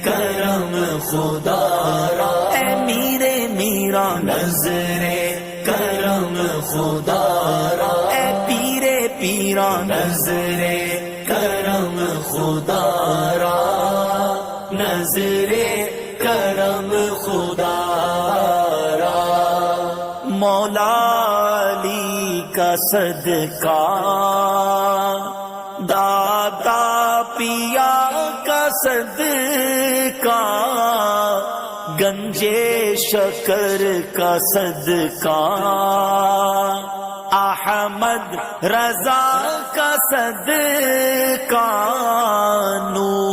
کرم خدا را، اے میرے میرا نظر کرم خدا را، اے پیرے پیرا نظر کرم خدا را، نظر کرم خدا را۔ مولا علی کا صدقہ، دادا پیا کا صدقہ، گنجے شکر کا صدقہ، احمد رضا کا صدقہ، نور